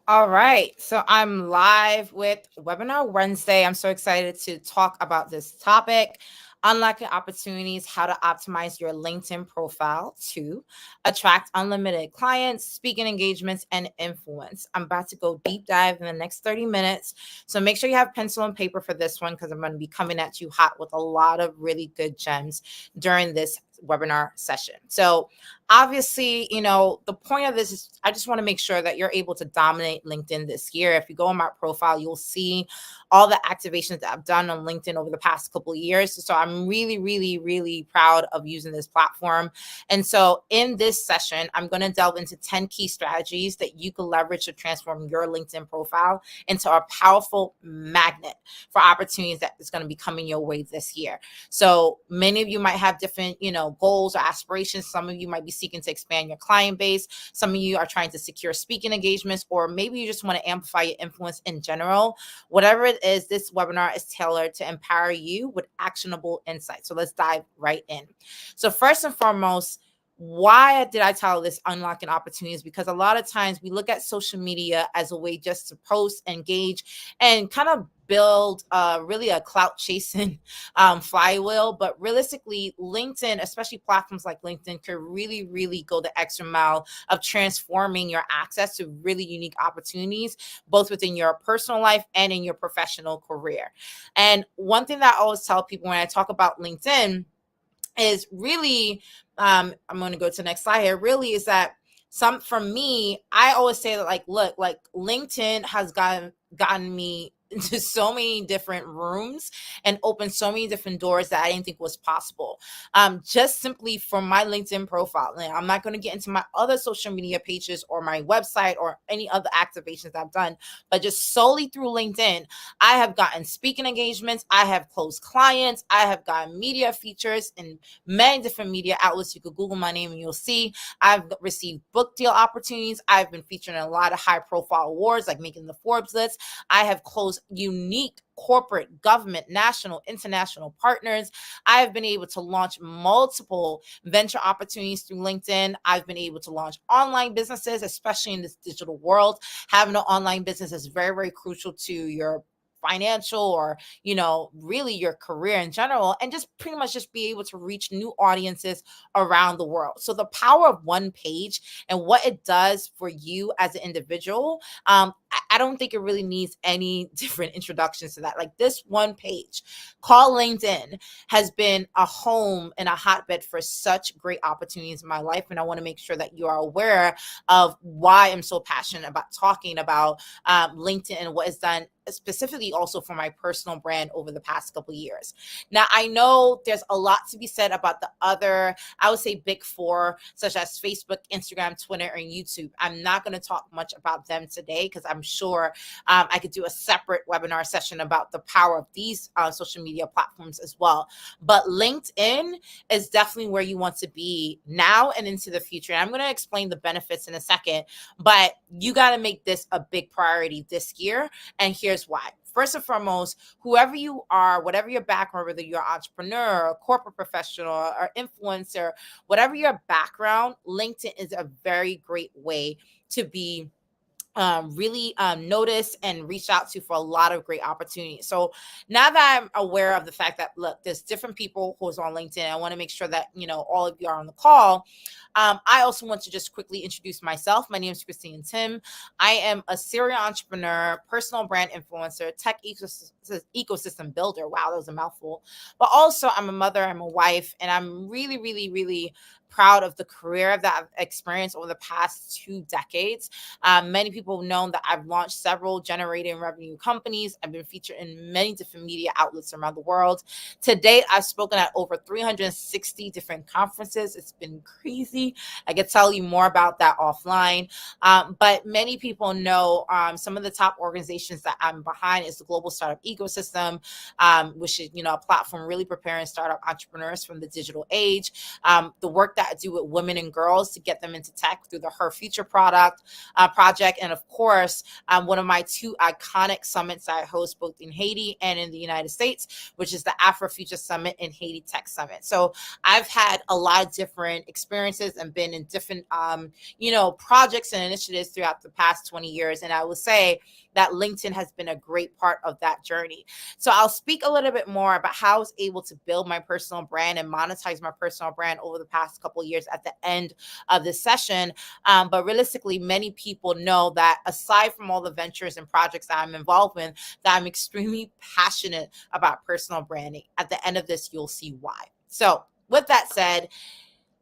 All right. So I'm live with Webinar Wednesday. I'm so excited to talk about this topic, unlocking opportunities, how to optimize your LinkedIn profile to attract unlimited clients, speaking engagements, and influence. I'm about to go deep dive in the next 30 minutes. So make sure you have pencil and paper for this one because I'm going to be coming at you hot with a lot of really good gems during this webinar session. So obviously, the point of this is I just want to make sure that you're able to dominate LinkedIn this year. If you go on my profile, you'll see all the activations that I've done on LinkedIn over the past couple of years. So I'm really, really, really proud of using this platform. And so in this session, I'm going to delve into 10 key strategies that you can leverage to transform your LinkedIn profile into a powerful magnet for opportunities that is going to be coming your way this year. So many of you might have different, goals or aspirations. Some of you might be seeking to expand your client base. Some of you are trying to secure speaking engagements, or maybe you just want to amplify your influence in general. Whatever it is, this webinar is tailored to empower you with actionable insights. So let's dive right in. So first and foremost, why did I title this Unlocking Opportunities? Because a lot of times we look at social media as a way just to post, engage, and kind of build really a clout chasing flywheel. But realistically, LinkedIn, especially platforms like LinkedIn, could really, really go the extra mile of transforming your access to really unique opportunities, both within your personal life and in your professional career. And one thing that I always tell people when I talk about LinkedIn is really, I'm going to go to the next slide here, really is that for me, I always say that look, LinkedIn has gotten me into so many different rooms and opened so many different doors that I didn't think was possible. Just simply from my LinkedIn profile. Now, I'm not going to get into my other social media pages or my website or any other activations I've done, but just solely through LinkedIn, I have gotten speaking engagements. I have closed clients. I have gotten media features in many different media outlets. You could Google my name and you'll see I've received book deal opportunities. I've been featured in a lot of high profile awards, like making the Forbes list. I have closed unique corporate, government, national, international partners. I have been able to launch multiple venture opportunities through LinkedIn. I've been able to launch online businesses, especially in this digital world. Having an online business is very, very crucial to your financial or really your career in general, and just pretty much just be able to reach new audiences around the world. So the power of one page and what it does for you as an individual, I don't think it really needs any different introductions to that. Like this one page called LinkedIn has been a home and a hotbed for such great opportunities in my life, and I want to make sure that you are aware of why I'm so passionate about talking about LinkedIn and what it's done specifically also for my personal brand over the past couple of years. Now, I know there's a lot to be said about the other, I would say, big four, such as Facebook, Instagram, Twitter, and YouTube. I'm not going to talk much about them today because I'm sure I could do a separate webinar session about the power of these social media platforms as well. But LinkedIn is definitely where you want to be now and into the future. And I'm going to explain the benefits in a second, but you got to make this a big priority this year. And here's why. First and foremost, whoever you are, whatever your background, whether you're an entrepreneur, a corporate professional, or influencer, whatever your background, LinkedIn is a very great way to be really noticed and reached out to for a lot of great opportunities. So now that I'm aware of the fact that, look, there's different people who's on LinkedIn, I want to make sure that, all of you are on the call. I also want to just quickly introduce myself. My name is Christine Ntim. I am a serial entrepreneur, personal brand influencer, tech ecosystem builder. Wow, that was a mouthful. But also I'm a mother, I'm a wife, and I'm really, really, really proud of the career that I've experienced over the past 2 decades. Many people have known that I've launched several generating revenue companies. I've been featured in many different media outlets around the world. To date, I've spoken at over 360 different conferences. It's been crazy. I could tell you more about that offline. But many people know some of the top organizations that I'm behind is the Global Startup Ecosystem, which is, a platform really preparing startup entrepreneurs from the digital age. The work that I do with women and girls to get them into tech through the Her Future project. And of course, one of my 2 iconic summits I host both in Haiti and in the United States, which is the Afro Future Summit and Haiti Tech Summit. So I've had a lot of different experiences conferences and been in different, projects and initiatives throughout the past 20 years. And I will say that LinkedIn has been a great part of that journey. So I'll speak a little bit more about how I was able to build my personal brand and monetize my personal brand over the past couple of years at the end of this session. But realistically, many people know that aside from all the ventures and projects that I'm involved in, that I'm extremely passionate about personal branding. At the end of this, you'll see why. So with that said,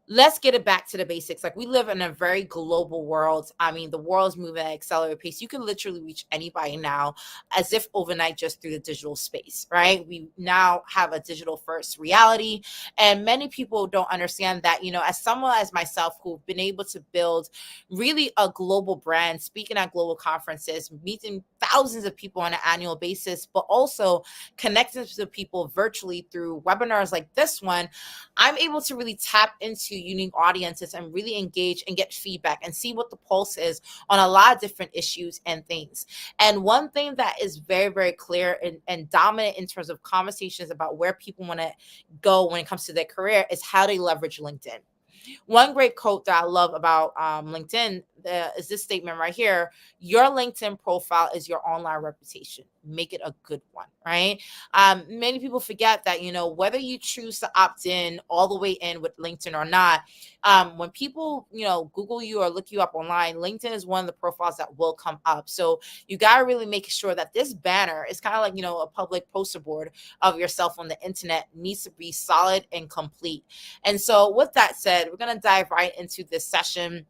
let's get it back to the basics. Like, we live in a very global world. I mean, the world is moving at an accelerated pace. You can literally reach anybody now as if overnight just through the digital space, right? We now have a digital first reality. And many people don't understand that, as someone as myself who've been able to build really a global brand, speaking at global conferences, meeting thousands of people on an annual basis, but also connecting to people virtually through webinars like this one, I'm able to really tap into unique audiences and really engage and get feedback and see what the pulse is on a lot of different issues and things. And one thing that is very, very clear and dominant in terms of conversations about where people want to go when it comes to their career is how they leverage LinkedIn. One great quote that I love about LinkedIn is this statement right here: your LinkedIn profile is your online reputation. Make it a good one, right? Many people forget that, whether you choose to opt in all the way in with LinkedIn or not, when people, Google you or look you up online, LinkedIn is one of the profiles that will come up. So you got to really make sure that this banner is kind of like, a public poster board of yourself on the internet, needs to be solid and complete. And so with that said, we're going to dive right into this session.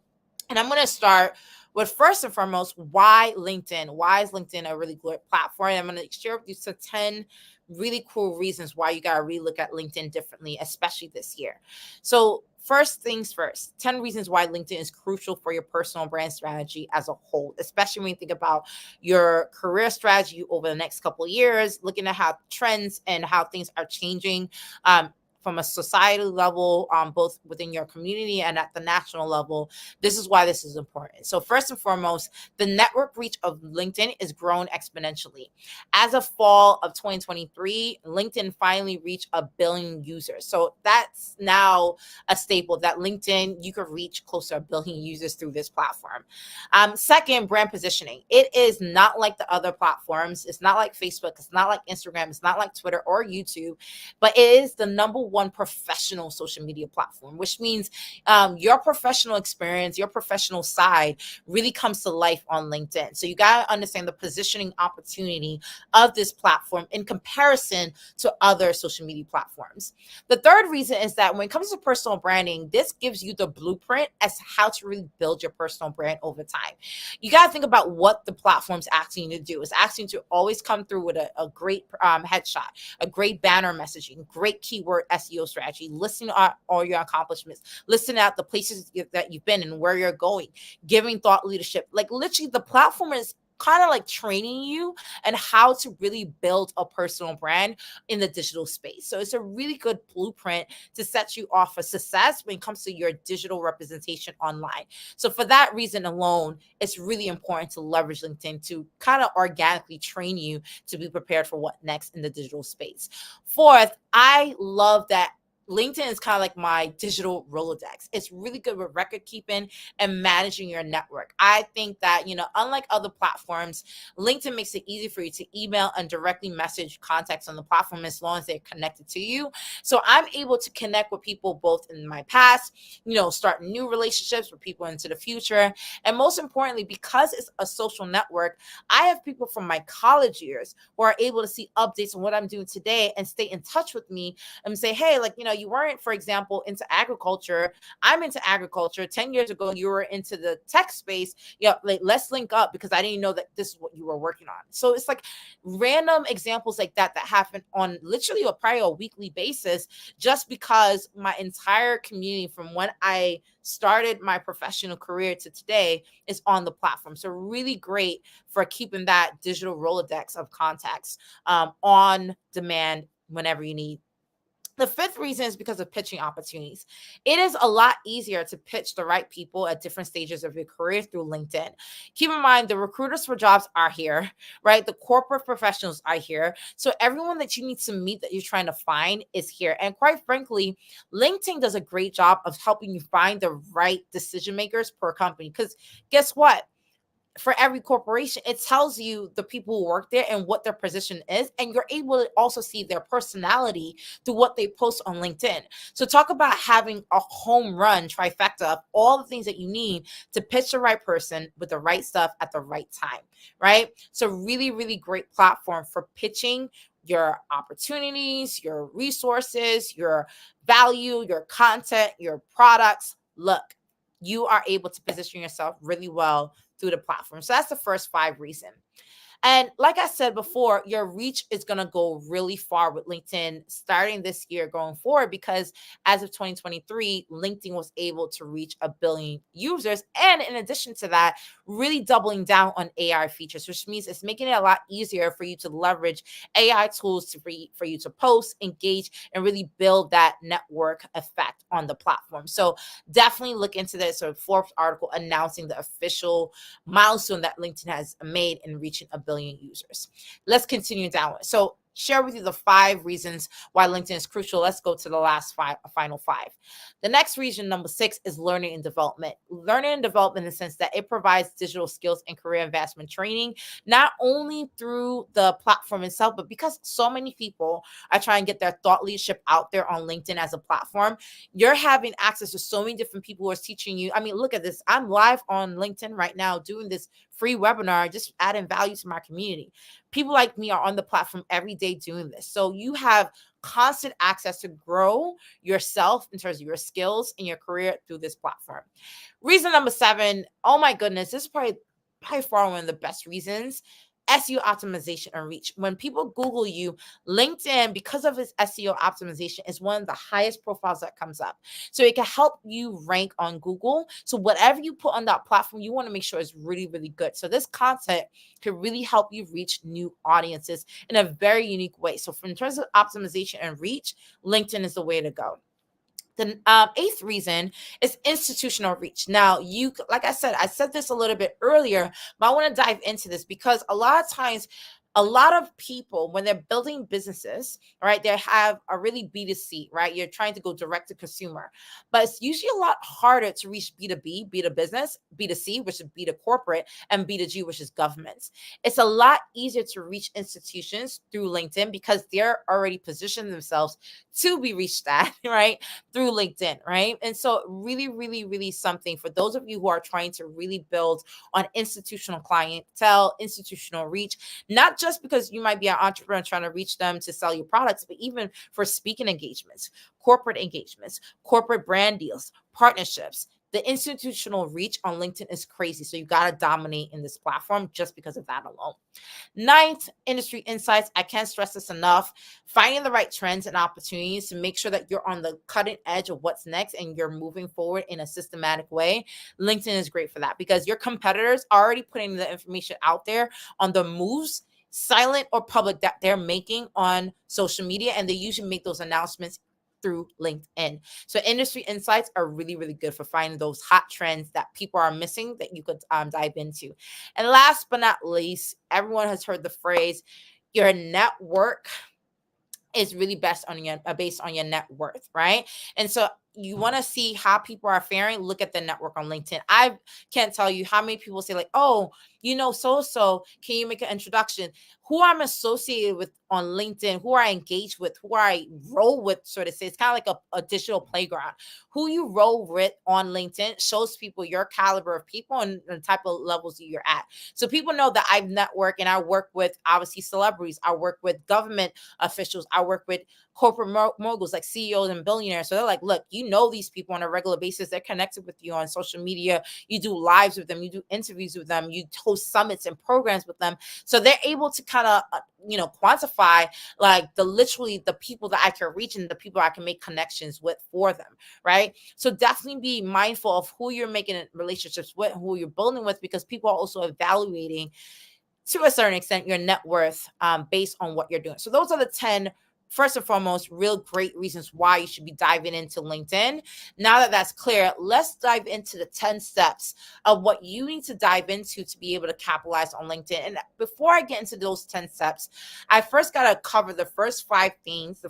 And I'm going to start with, first and foremost, why LinkedIn? Why is LinkedIn a really good platform? I'm going to share with you some 10 really cool reasons why you got to really look at LinkedIn differently, especially this year. So first things first, 10 reasons why LinkedIn is crucial for your personal brand strategy as a whole, especially when you think about your career strategy over the next couple of years, looking at how trends and how things are changing. From a societal level, both within your community and at the national level. This is why this is important. So first and foremost, the network reach of LinkedIn is grown exponentially. As of fall of 2023, LinkedIn finally reached 1 billion users. So that's now a staple that LinkedIn, you could reach close to 1 billion users through this platform. Second, brand positioning. It is not like the other platforms. It's not like Facebook. It's not like Instagram. It's not like Twitter or YouTube, but it is the number one professional social media platform, which means your professional experience, your professional side really comes to life on LinkedIn. So you got to understand the positioning opportunity of this platform in comparison to other social media platforms. The third reason is that when it comes to personal branding, this gives you the blueprint as to how to really build your personal brand over time. You got to think about what the platform's asking you to do. It's asking you to always come through with a great headshot, a great banner messaging, great keyword SEO strategy, listing out all your accomplishments, listing out the places that you've been and where you're going, giving thought leadership. Like, literally, the platform is kind of like training you and how to really build a personal brand in the digital space. So it's a really good blueprint to set you off for success when it comes to your digital representation online. So for that reason alone, it's really important to leverage LinkedIn to kind of organically train you to be prepared for what next in the digital space. Fourth, I love that LinkedIn is kind of like my digital Rolodex. It's really good with record keeping and managing your network. I think that, unlike other platforms, LinkedIn makes it easy for you to email and directly message contacts on the platform as long as they're connected to you. So I'm able to connect with people both in my past, start new relationships with people into the future. And most importantly, because it's a social network, I have people from my college years who are able to see updates on what I'm doing today and stay in touch with me and say, hey, you weren't, for example, into agriculture. I'm into agriculture. 10 years ago, you were into the tech space. Let's link up because I didn't know that this is what you were working on. So it's like random examples like that happen on literally probably a weekly basis, just because my entire community from when I started my professional career to today is on the platform. So really great for keeping that digital Rolodex of contacts on demand whenever you need. The fifth reason is because of pitching opportunities. It is a lot easier to pitch the right people at different stages of your career through LinkedIn. Keep in mind, the recruiters for jobs are here, right? The corporate professionals are here. So everyone that you need to meet that you're trying to find is here. And quite frankly, LinkedIn does a great job of helping you find the right decision makers per company. Because guess what? For every corporation, it tells you the people who work there and what their position is, and you're able to also see their personality through what they post on LinkedIn. So talk about having a home run trifecta of all the things that you need to pitch the right person with the right stuff at the right time, right? So really, really great platform for pitching your opportunities, your resources, your value, your content, your products. Look, you are able to position yourself really well through the platform. So that's the first 5 reasons. And like I said before, your reach is going to go really far with LinkedIn starting this year going forward, because as of 2023, LinkedIn was able to reach 1 billion users. And in addition to that, really doubling down on AI features, which means it's making it a lot easier for you to leverage AI tools for you to post, engage, and really build that network effect on the platform. So definitely look into this. So Forbes article announcing the official milestone that LinkedIn has made in reaching 1 billion users. Let's continue down. So share with you the 5 reasons why LinkedIn is crucial. Let's go to the final 5. The next reason, number 6, is learning and development. Learning and development in the sense that it provides digital skills and career advancement training, not only through the platform itself, but because so many people are trying to get their thought leadership out there on LinkedIn as a platform, you're having access to so many different people who are teaching you. I mean, look at this. I'm live on LinkedIn right now doing this free webinar, just adding value to my community. People like me are on the platform every day doing this. So you have constant access to grow yourself in terms of your skills and your career through this platform. Reason number 7, oh my goodness, this is probably by far one of the best reasons. SEO optimization and reach. When people Google you, LinkedIn, because of its SEO optimization, is one of the highest profiles that comes up. So it can help you rank on Google. So whatever you put on that platform, you want to make sure it's really, really good. So this content can really help you reach new audiences in a very unique way. So in terms of optimization and reach, LinkedIn is the way to go. The 8th reason is institutional reach. Now, like I said this a little bit earlier, but I want to dive into this because a lot of times, a lot of people, when they're building businesses, right, they have a really B2C, right? You're trying to go direct to consumer, but it's usually a lot harder to reach B2B, B to business, B2C, which is B to corporate, and B2G, which is governments. It's a lot easier to reach institutions through LinkedIn because they're already positioned themselves to be reached at, right, through LinkedIn, right? And so really, really, really something for those of you who are trying to really build on institutional clientele, institutional reach, not just because you might be an entrepreneur trying to reach them to sell your products, but even for speaking engagements, corporate brand deals, partnerships. The institutional reach on LinkedIn is crazy. So you got to dominate in this platform just because of that alone. 9th, industry insights. I can't stress this enough. Finding the right trends and opportunities to make sure that you're on the cutting edge of what's next and you're moving forward in a systematic way. LinkedIn is great for that because your competitors are already putting the information out there on the moves, silent or public, that they're making on social media, and they usually make those announcements through LinkedIn. So industry insights are really, really good for finding those hot trends that people are missing that you could dive into. And last but not least, everyone has heard the phrase, your network is really based on your net worth, right? And so you want to see how people are faring, look at the network on LinkedIn. I can't tell you how many people say like, oh, so can you make an introduction? Who I'm associated with on LinkedIn, who I engage with, who I roll with, sort of say. It's kind of like a digital playground. Who you roll with on LinkedIn shows people your caliber of people and the type of levels you're at. So people know that I've networked and I work with obviously celebrities. I work with government officials. I work with corporate moguls like CEOs and billionaires. So they're like, look, you know these people on a regular basis. They're connected with you on social media. You do lives with them. You do interviews with them. You host summits and programs with them. So they're able to kind of, quantify like the people that I can reach and the people I can make connections with for them, right? So definitely be mindful of who you're making relationships with, who you're building with, because people are also evaluating to a certain extent your net worth based on what you're doing. So those are the 10 first and foremost, real great reasons why you should be diving into LinkedIn. Now that that's clear, let's dive into the 10 steps of what you need to dive into to be able to capitalize on LinkedIn. And before I get into those 10 steps, I first got to cover the first 5 things,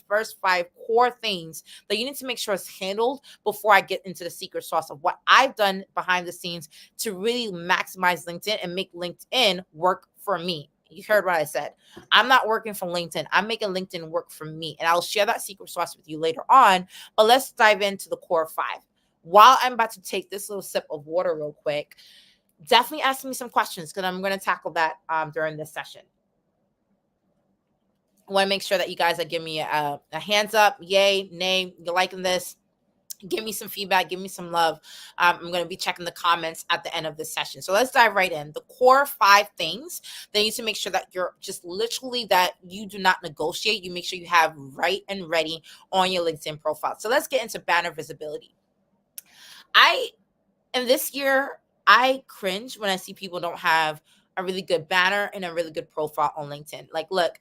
first 5 core things that you need to make sure is handled before I get into the secret sauce of what I've done behind the scenes to really maximize LinkedIn and make LinkedIn work for me. You heard what I said. I'm not working for LinkedIn. I'm making LinkedIn work for me. And I'll share that secret sauce with you later on. But let's dive into the core 5. While I'm about to take this little sip of water real quick, definitely ask me some questions because I'm going to tackle that during this session. I want to make sure that you guys are giving me a hands up, yay, nay, you're liking this. Give me some feedback, give me some love. I'm going to be checking the comments at the end of this session. So let's dive right in. The core 5 things that you need to make sure that you're just literally that you do not negotiate. You make sure you have right and ready on your LinkedIn profile. So let's get into banner visibility. And this year, I cringe when I see people don't have a really good banner and a really good profile on LinkedIn. Like, look,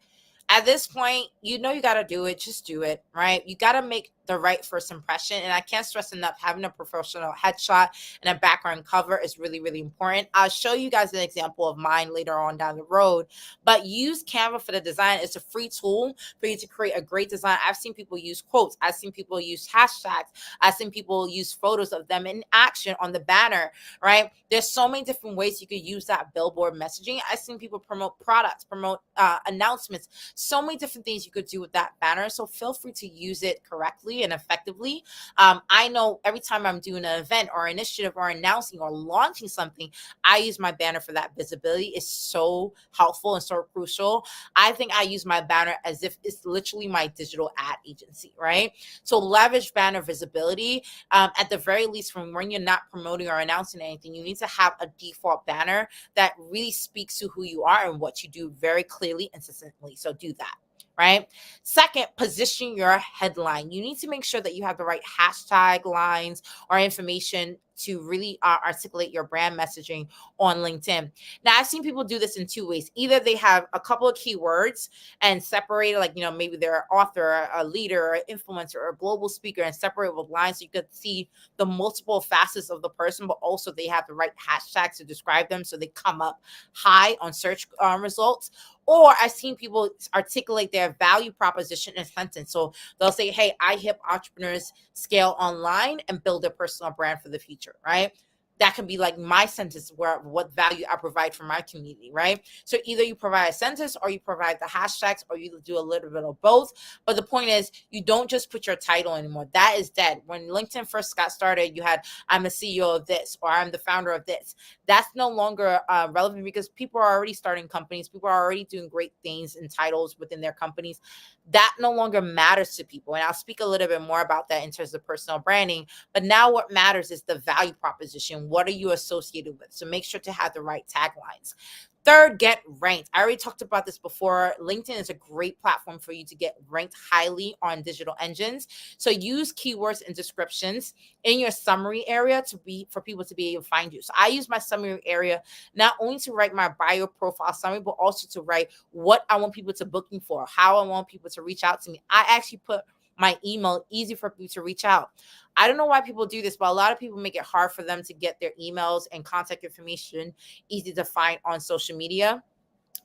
at this point, you know you got to do it. Just do it, right? You got to make the right first impression. And I can't stress enough, having a professional headshot and a background cover is really, really important. I'll show you guys an example of mine later on down the road. But use Canva for the design. It's a free tool for you to create a great design. I've seen people use quotes. I've seen people use hashtags. I've seen people use photos of them in action on the banner, right? There's so many different ways you could use that billboard messaging. I've seen people promote products, promote announcements, so many different things you could do with that banner. So feel free to use it correctly and effectively. I know every time I'm doing an event or initiative or announcing or launching something, I use my banner for that visibility. It's so helpful and so crucial. I think I use my banner as if it's literally my digital ad agency, right? So leverage banner visibility. At the very least, from when you're not promoting or announcing anything, you need to have a default banner that really speaks to who you are and what you do very clearly and succinctly. So do that. Right. Second, position your headline. You need to make sure that you have the right hashtag lines or information to really articulate your brand messaging on LinkedIn. Now, I've seen people do this in 2 ways. Either they have a couple of keywords and separate, like, maybe they're an author, a leader, an influencer, or a global speaker, and separate with lines so you could see the multiple facets of the person, but also they have the right hashtags to describe them so they come up high on search results. Or I've seen people articulate their value proposition in a sentence. So they'll say, hey, I help entrepreneurs scale online and build a personal brand for the future, right? That can be like my sentence where what value I provide for my community, right? So either you provide a sentence or you provide the hashtags or you do a little bit of both. But the point is, you don't just put your title anymore. That is dead. When LinkedIn first got started, you had, I'm the CEO of this, or I'm the founder of this. That's no longer relevant because people are already starting companies. People are already doing great things in titles within their companies. That no longer matters to people. And I'll speak a little bit more about that in terms of personal branding. But now what matters is the value proposition. What are you associated with? So make sure to have the right taglines. Third, get ranked. I already talked about this before. LinkedIn is a great platform for you to get ranked highly on digital engines. So use keywords and descriptions in your summary area for people to be able to find you. So I use my summary area not only to write my bio profile summary, but also to write what I want people to book me for, how I want people to reach out to me. I actually put my email easy for people to reach out. I don't know why people do this, but a lot of people make it hard for them to get their emails and contact information easy to find on social media.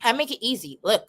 I make it easy. Look,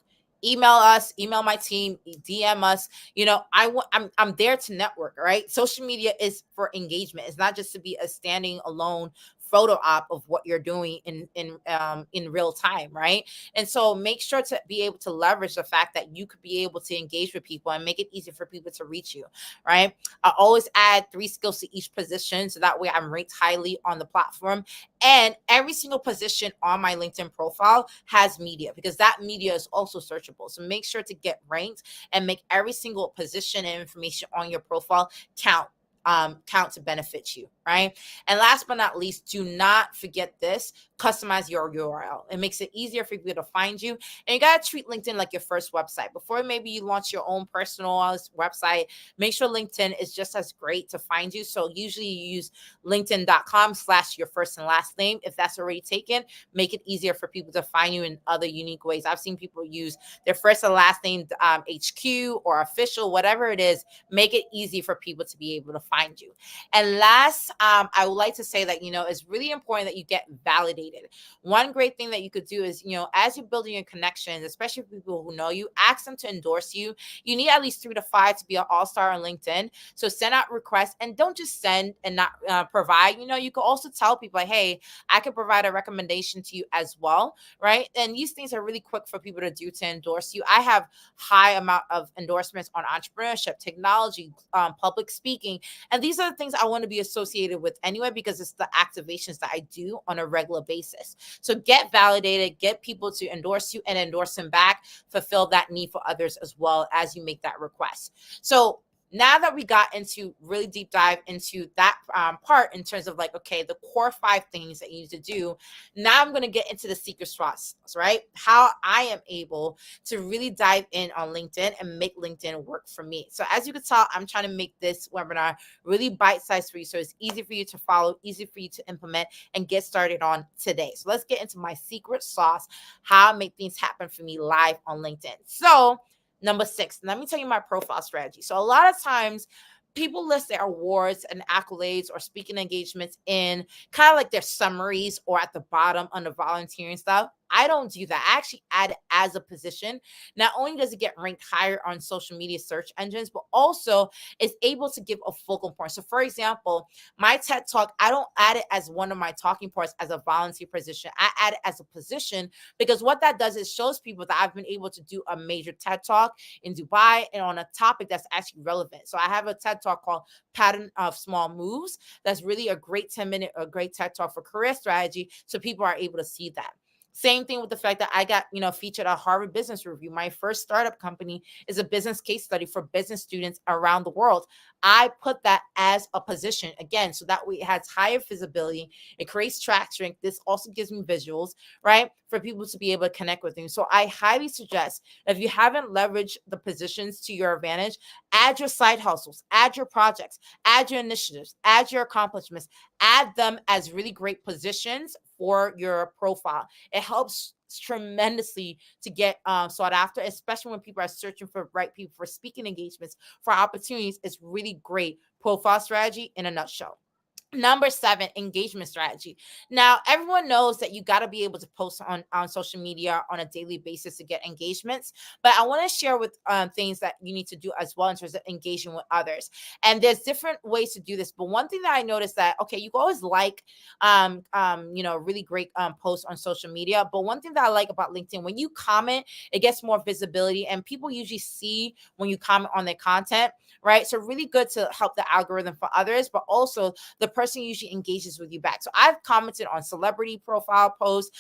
email us, email my team, DM us. I'm there to network, right? Social media is for engagement. It's not just to be a standing alone photo op of what you're doing in real time, right? And so make sure to be able to leverage the fact that you could be able to engage with people and make it easy for people to reach you, right? I always add 3 skills to each position so that way I'm ranked highly on the platform. And every single position on my LinkedIn profile has media because that media is also searchable. So make sure to get ranked and make every single position and information on your profile count. count to benefit you, right? And last but not least, do not forget this: customize your URL. It makes it easier for people to find you. And you got to treat LinkedIn like your first website. Before maybe you launch your own personalized website, make sure LinkedIn is just as great to find you. So usually you use linkedin.com/your first and last name. If that's already taken, make it easier for people to find you in other unique ways. I've seen people use their first and last name, HQ or official, whatever it is. Make it easy for people to be able to find you. And last, I would like to say that, it's really important that you get validated. One great thing that you could do is, as you're building your connections, especially people who know you, ask them to endorse you. You need at least 3 to 5 to be an all-star on LinkedIn. So send out requests, and don't just send and not provide. You can also tell people like, hey, I can provide a recommendation to you as well, right? And these things are really quick for people to do to endorse you. I have high amount of endorsements on entrepreneurship, technology, public speaking, and these are the things I want to be associated with anyway, because it's the activations that I do on a regular basis. So get validated, get people to endorse you and endorse them back, fulfill that need for others as well as you make that request. So now that we got into really deep dive into that part in terms of like, okay, the core 5 things that you need to do, now I'm going to get into the secret sauce, right? How I am able to really dive in on LinkedIn and make LinkedIn work for me. So as you can tell, I'm trying to make this webinar really bite-sized for you, so it's easy for you to follow, easy for you to implement and get started on today. So let's get into my secret sauce, how I make things happen for me live on LinkedIn. So number 6, let me tell you my profile strategy. So a lot of times people list their awards and accolades or speaking engagements in kind of like their summaries or at the bottom under volunteering stuff. I don't do that. I actually add it as a position. Not only does it get ranked higher on social media search engines, but also is able to give a focal point. So for example, my TED Talk, I don't add it as one of my talking points as a volunteer position. I add it as a position because what that does is shows people that I've been able to do a major TED Talk in Dubai and on a topic that's actually relevant. So I have a TED Talk called Pattern of Small Moves. That's really a great 10-minute, a great TED Talk for career strategy. So people are able to see that. Same thing with the fact that I got, featured at Harvard Business Review. My first startup company is a business case study for business students around the world. I put that as a position again, so that way it has higher visibility. It creates traction. This also gives me visuals, right, for people to be able to connect with you. So I highly suggest, if you haven't leveraged the positions to your advantage, add your side hustles, add your projects, add your initiatives, add your accomplishments, add them as really great positions for your profile. It helps tremendously to get sought after, especially when people are searching for right people for speaking engagements, for opportunities. It's really great profile strategy in a nutshell. Number 7, engagement strategy. Now, everyone knows that you got to be able to post on social media on a daily basis to get engagements. But I want to share with things that you need to do as well in terms of engaging with others. And there's different ways to do this. But one thing that I noticed that, okay, you can always like, really great posts on social media. But one thing that I like about LinkedIn, when you comment, it gets more visibility and people usually see when you comment on their content, right? So really good to help the algorithm for others, but also the person usually engages with you back. So I've commented on celebrity profile posts,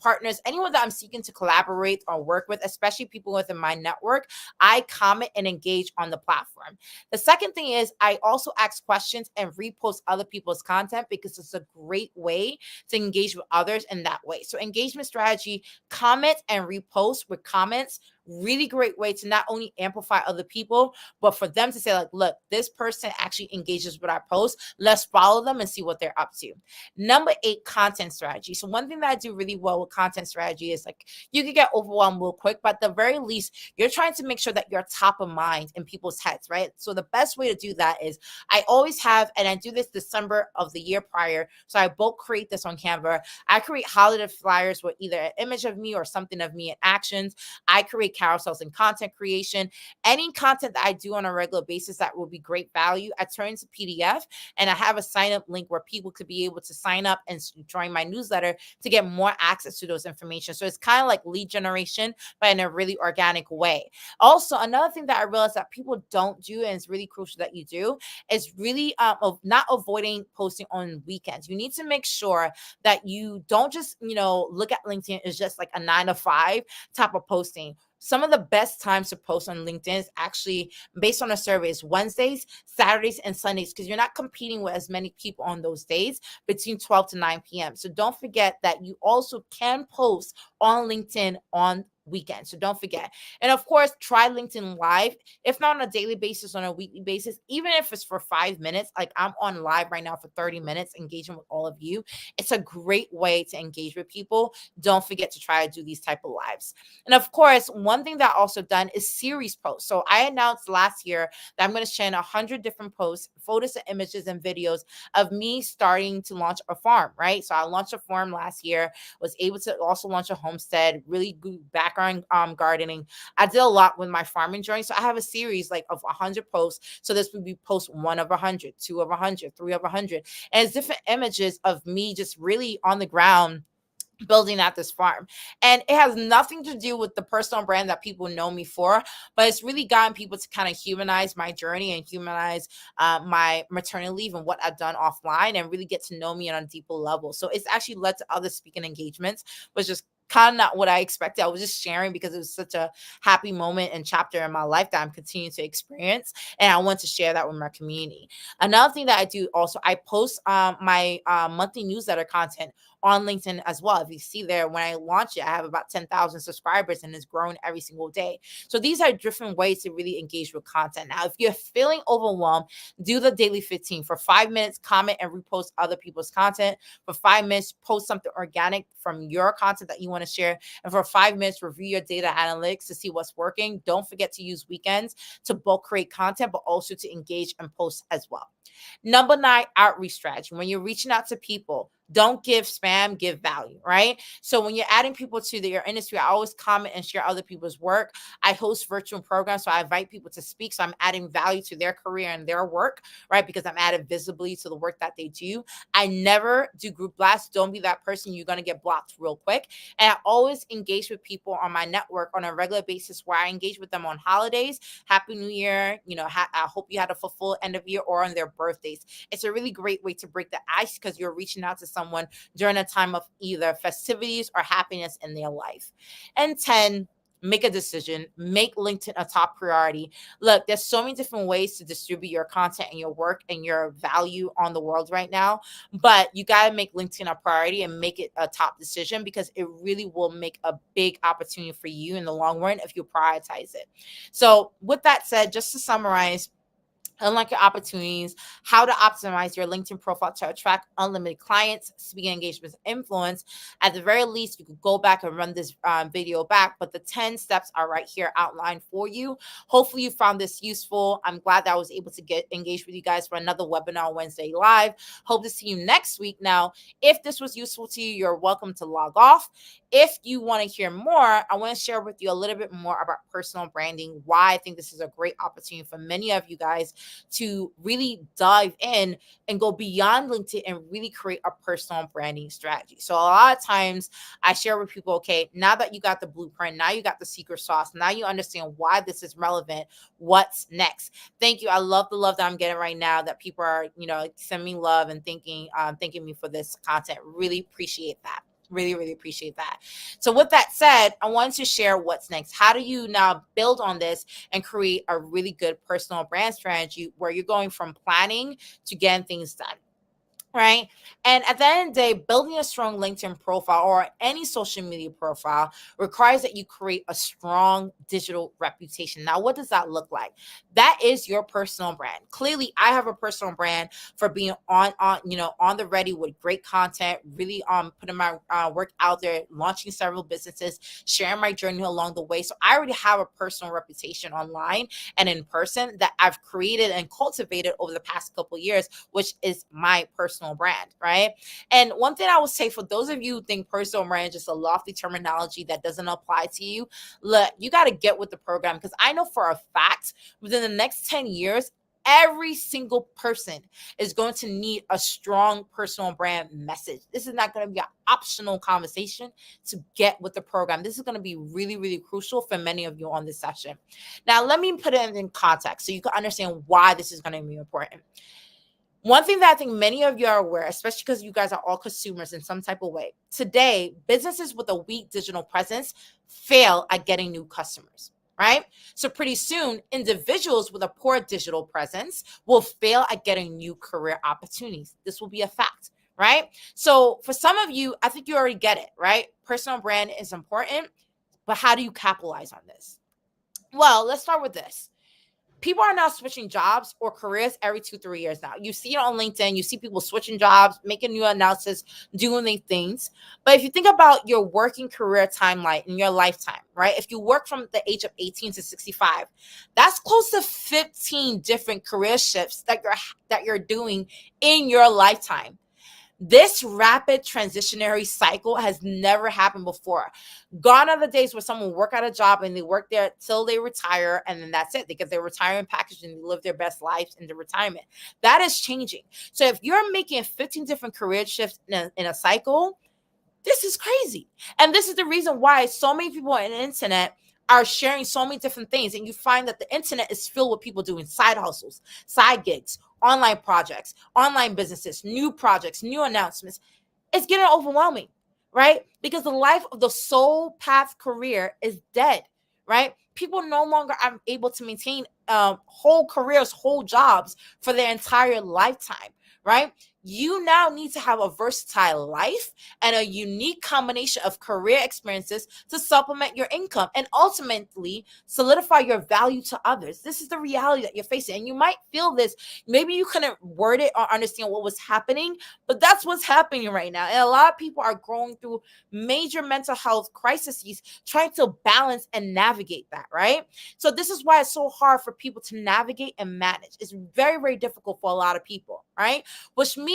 partners, anyone that I'm seeking to collaborate or work with, especially people within my network. I comment and engage on the platform. The second thing is I also ask questions and repost other people's content because it's a great way to engage with others in that way. So engagement strategy, comment and repost with comments. Really great way to not only amplify other people, but for them to say like, look, this person actually engages with our post. Let's follow them and see what they're up to. Number 8, content strategy. So one thing that I do really well with content strategy is like, you can get overwhelmed real quick, but at the very least, you're trying to make sure that you're top of mind in people's heads, right? So the best way to do that is I always have, and I do this December of the year prior. So I both create this on Canva. I create holiday flyers with either an image of me or something of me in actions. I create carousels and content creation. Any content that I do on a regular basis that will be great value, I turn into PDF, and I have a sign up link where people could be able to sign up and join my newsletter to get more access to those information. So it's kind of like lead generation, but in a really organic way. Also, another thing that I realized that people don't do, and it's really crucial that you do, is really of not avoiding posting on weekends. You need to make sure that you don't just, look at LinkedIn as just like a 9 to 5 type of posting. some of the best times to post on LinkedIn is actually based on a survey is Wednesdays, Saturdays, and Sundays, because you're not competing with as many people on those days between 12 to 9 p.m. So don't forget that you also can post on LinkedIn on weekends. So don't forget. And of course, try LinkedIn Live, if not on a daily basis, on a weekly basis, even if it's for 5 minutes. Like I'm on live right now for 30 minutes, engaging with all of you. It's a great way to engage with people. Don't forget to try to do these type of lives. And of course, one thing that I also done is series posts. So I announced last year that I'm going to share 100 different posts, photos and images and videos of me starting to launch a farm, right? So I launched a farm last year, was able to also launch a homestead, really good background gardening. I did a lot with my farming journey. So I have a series like of 100 posts. So this would be post 1 of 100, 2 of 100, 3 of 100. And it's different images of me just really on the ground building out this farm. And it has nothing to do with the personal brand that people know me for, but it's really gotten people to kind of humanize my journey and humanize my maternity leave and what I've done offline, and really get to know me on a deeper level. So it's actually led to other speaking engagements, which is kind of not what I expected. I was just sharing because it was such a happy moment and chapter in my life that I'm continuing to experience, and I want to share that with my community. Another thing that I do also, I post my monthly newsletter content on LinkedIn as well. If you see there, when I launch it, I have about 10,000 subscribers and it's growing every single day. So these are different ways to really engage with content. Now, if you're feeling overwhelmed, do the daily 15 for 5 minutes, comment and repost other people's content. For 5 minutes, post something organic from your content that you want to share. And for 5 minutes, review your data analytics to see what's working. Don't forget to use weekends to both create content, but also to engage and post as well. Number 9, outreach strategy. When you're reaching out to people, don't give spam, give value, right? So when you're adding people to your industry, I always comment and share other people's work. I host virtual programs, so I invite people to speak. So I'm adding value to their career and their work, right? Because I'm adding visibly to the work that they do. I never do group blasts. Don't be that person. You're going to get blocked real quick. And I always engage with people on my network on a regular basis, where I engage with them on holidays. Happy New Year. I hope you had a fulfilled end of year, or on their birthdays. It's a really great way to break the ice, because you're reaching out to someone during a time of either festivities or happiness in their life. And 10, make a decision. Make LinkedIn a top priority. Look, there's so many different ways to distribute your content and your work and your value on the world right now, but you got to make LinkedIn a priority and make it a top decision, because it really will make a big opportunity for you in the long run if you prioritize it. So with that said, just to summarize, unlock your opportunities, how to optimize your LinkedIn profile to attract unlimited clients, speaking engagements, influence. At the very least, you could go back and run this video back, but the 10 steps are right here outlined for you. Hopefully you found this useful. I'm glad that I was able to get engaged with you guys for another webinar Wednesday live. Hope to see you next week. Now, if this was useful to you, you're welcome to log off. If you want to hear more, I want to share with you a little bit more about personal branding, why I think this is a great opportunity for many of you guys to really dive in and go beyond LinkedIn and really create a personal branding strategy. So a lot of times I share with people, okay, now that you got the blueprint, now you got the secret sauce, now you understand why this is relevant, what's next? Thank you. I love the love that I'm getting right now, that people are, sending me love and thanking me for this content. Really appreciate that. Really, really appreciate that. So with that said, I wanted to share what's next. How do you now build on this and create a really good personal brand strategy where you're going from planning to getting things done? Right. And at the end of the day, building a strong LinkedIn profile or any social media profile requires that you create a strong digital reputation. Now, what does that look like? That is your personal brand. Clearly, I have a personal brand for being on the ready with great content, really putting my work out there, launching several businesses, sharing my journey along the way. So I already have a personal reputation online and in person that I've created and cultivated over the past couple of years, which is my personal brand, right? And one thing I would say for those of you who think personal brand is just a lofty terminology that doesn't apply to you, look, you got to get with the program, because I know for a fact within the next 10 years, every single person is going to need a strong personal brand message. This is not going to be an optional conversation to get with the program. This is going to be really, really crucial for many of you on this session. Now, let me put it in context so you can understand why this is going to be important. One thing that I think many of you are aware, especially because you guys are all consumers in some type of way, today, businesses with a weak digital presence fail at getting new customers, right? So pretty soon, individuals with a poor digital presence will fail at getting new career opportunities. This will be a fact, right? So for some of you, I think you already get it, right? Personal brand is important, but how do you capitalize on this? Well, let's start with this. People are now switching jobs or careers every 2-3 years now. You see it on LinkedIn. You see people switching jobs, making new announcements, doing these things. But if you think about your working career timeline in your lifetime, right? If you work from the age of 18 to 65, that's close to 15 different career shifts that you're doing in your lifetime. This rapid transitionary cycle has never happened before. Gone are the days where someone will work at a job and they work there till they retire, and then that's it. They get their retirement package and they live their best lives in the retirement. That is changing. So if you're making 15 different career shifts in a cycle, this is crazy. And this is the reason why so many people on the internet are sharing so many different things. And you find that the internet is filled with people doing side hustles, side gigs, online projects, online businesses, new projects, new announcements. It's getting overwhelming, right? Because the life of the soul path career is dead, right? People no longer are able to maintain whole careers, whole jobs for their entire lifetime, right? You now need to have a versatile life and a unique combination of career experiences to supplement your income and ultimately solidify your value to others. This is the reality that you're facing. And you might feel this. Maybe you couldn't word it or understand what was happening, but that's what's happening right now. And a lot of people are going through major mental health crises trying to balance and navigate that, right? So this is why it's so hard for people to navigate and manage. It's very, very difficult for a lot of people, right? Which means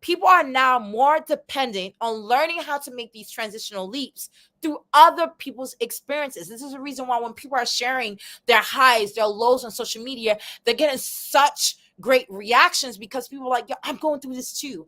people are now more dependent on learning how to make these transitional leaps through other people's experiences. This is the reason why when people are sharing their highs, their lows on social media, they're getting such great reactions because people are like, yo, I'm going through this too.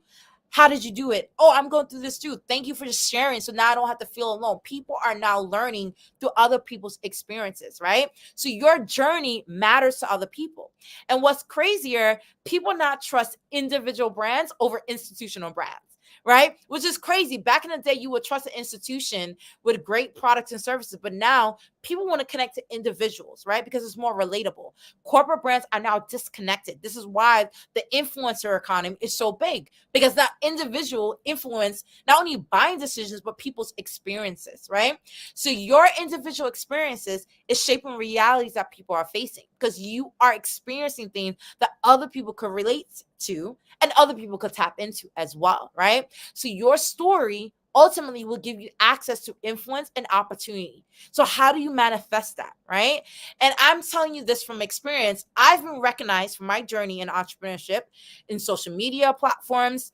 How did you do it? Oh, I'm going through this too. Thank you for just sharing. So now I don't have to feel alone. People are now learning through other people's experiences, right? So your journey matters to other people. And what's crazier, people now trust individual brands over institutional brands, right? Which is crazy. Back in the day, you would trust an institution with great products and services, but now people want to connect to individuals, right? Because it's more relatable. Corporate brands are now disconnected. This is why the influencer economy is so big, because that individual influence not only buying decisions, but people's experiences, right? So your individual experiences is shaping realities that people are facing because you are experiencing things that other people could relate to and other people could tap into as well, right? So your story ultimately will give you access to influence and opportunity. So how do you manifest that, right? And I'm telling you this from experience. I've been recognized for my journey in entrepreneurship in social media platforms,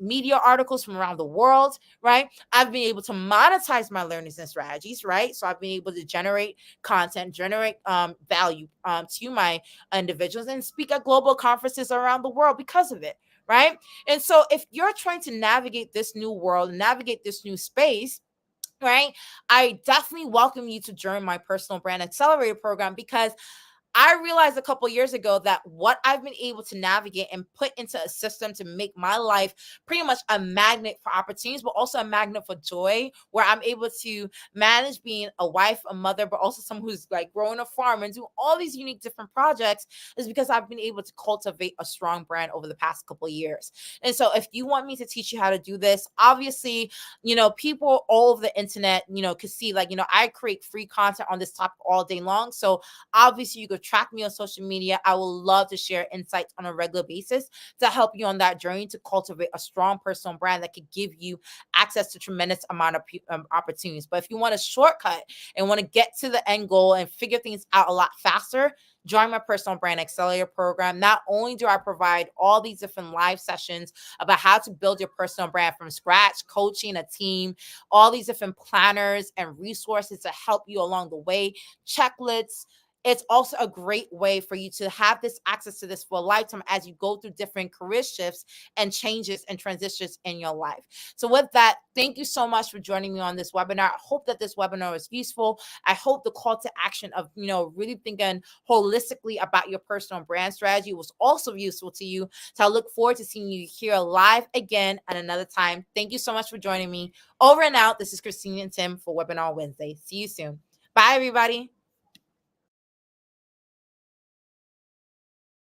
media articles from around the world, right? I've been able to monetize my learnings and strategies, right? So I've been able to generate content, generate value to my individuals and speak at global conferences around the world because of it, right? And so if you're trying to navigate this new world, navigate this new space, right, I definitely welcome you to join my personal brand accelerator program because I realized a couple years ago that what I've been able to navigate and put into a system to make my life pretty much a magnet for opportunities, but also a magnet for joy, where I'm able to manage being a wife, a mother, but also someone who's like growing a farm and do all these unique different projects is because I've been able to cultivate a strong brand over the past couple of years. And so if you want me to teach you how to do this, obviously, people all over the internet, could see like, I create free content on this topic all day long. So obviously you could track me on social media. I will love to share insights on a regular basis to help you on that journey to cultivate a strong personal brand that could give you access to tremendous amount of opportunities. But if you want a shortcut and want to get to the end goal and figure things out a lot faster, join my personal brand accelerator program. Not only do I provide all these different live sessions about how to build your personal brand from scratch, coaching a team, all these different planners and resources to help you along the way, checklists, it's also a great way for you to have this access to this for a lifetime as you go through different career shifts and changes and transitions in your life. So with that, thank you so much for joining me on this webinar. I hope that this webinar was useful. I hope the call to action of, really thinking holistically about your personal brand strategy was also useful to you. So I look forward to seeing you here live again at another time. Thank you so much for joining me. Over and out. This is Christine and Tim for Webinar Wednesday. See you soon. Bye, everybody.